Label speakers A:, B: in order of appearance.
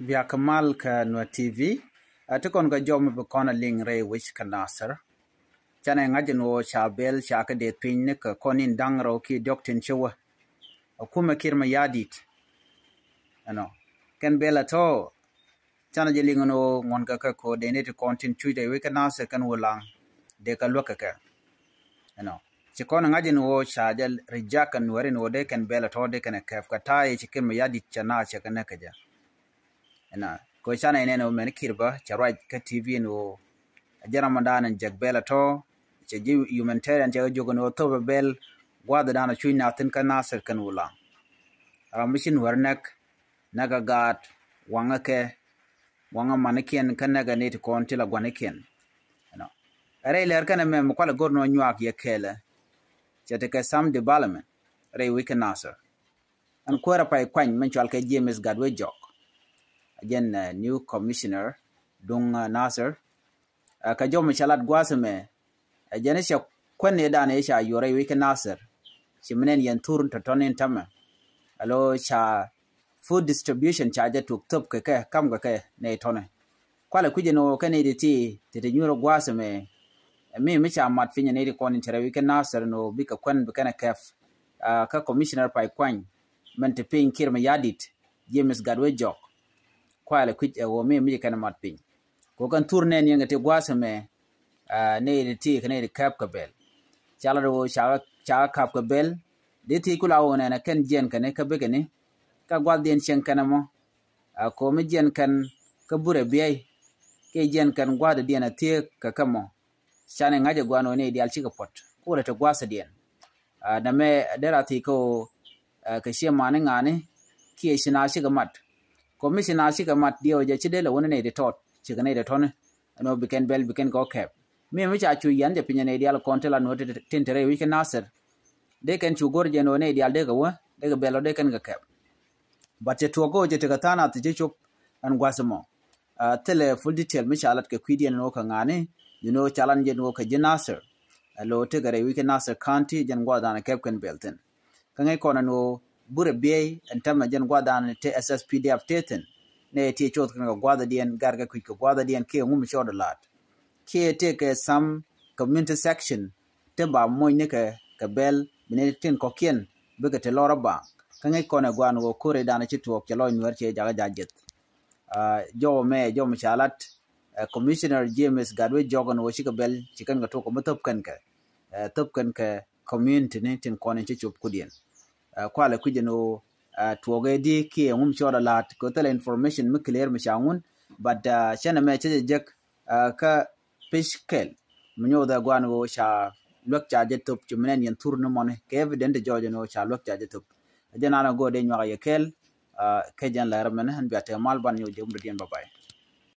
A: via Kamal ka no TV atukon ga jom be kona ling re which ka nasser chane ngajin wo shabel shaka de pin ne ka konin dangro ki doktin chewa akuma kirma yadit ano ken bela to chana je lingono ngon ka ko de ne to content chu de we ka nasser kan wolang de ka loka ka ano ci kona ngajin wo shajal rijakan warin wo de ken bela to de kan kaf ka tai ci kirma yadit chana cha kan ka ja na ko chana ene no men kirba charaj ka TV no ajara mandan jagbela to che humanitarian che jogo no to bel gwada dana chuina tin ka nasir kan wula mishin warnak naga gat wanga manakien kan naga net konti la gwanakien no are ler kan me ko la gorno nyak ye kele che te ka sam development re week nasir an kwara pai kwan men chal ka James Gadwe jok again new commissioner dung Nasser ka jom chalat gwasme ajene sha kwanne dana sha yore wike Nasser chimnen yan turun to tonin tama alo cha food distribution charge to top ke kam ke ne tone kwala kuje no kane de ti te nyuro gwasme mi cha mat finya ne ko ni tere wike Nasser no bika kwan bikana kef ka commissioner pai kwan men te pin kirma yadit James Gadwe jok kwala kuj wo mi kana mat pin ko kan tourne ni ngate gwasme ne de ti kane de kap kabel chala do cha kap kabel de ti kula wona na kan jen kane ka begene ka gwal den chen kana mo ko mi jen kan ka bure biyai ke jen kan gwada den ati ka kamo chane ngaje gwano ne dial chika pot ko da ta gwasa den da me dera ti ko ka shema ne ngane ki shina shiga mat commissioner shiga mat dio je chidele wona ne de tot chiga ne de ton no biken bel biken go cap mi cha chu yan de pinya ne dial kontela no tintere we can Nasser de kan chu gorje no ne dial de ga wa de ga belo de kan ga cap but to go je te tana ti chup an gwasmo tele full detail mi chalat ke kwidian no ka ngane chalan je no ka je Nasser lo te gare we can Nasser county jan gwada na cap kan belten kan ai kona no bure biye entama jan gwada na te SSPDF teten ne ti chot kan gwada dien garga kwik gwada dien ke ngum shoda lat ke te ke some community section te ba moy ne ka bel mine tin kokien bega te lora ba kan ai kona gwan go kore dana ci to ke loy nuer che jaga jajet jo me chalat commissioner James Gadwe jogon wo ci ka bel ci kan ga to ko matop kan ka community ne tin kona ci chup kudien kwala kujeno tuoge di ki ngum choda lat ko tele information mi clear mi shangun but chana me che jek ka pishkel munyo da gwan go sha lok cha je top chumnen yan turno mon ke evident jojo no sha lok cha je top jana na go de nyaga yekel ke jan la ramana han biate mal ban yo jum dien babay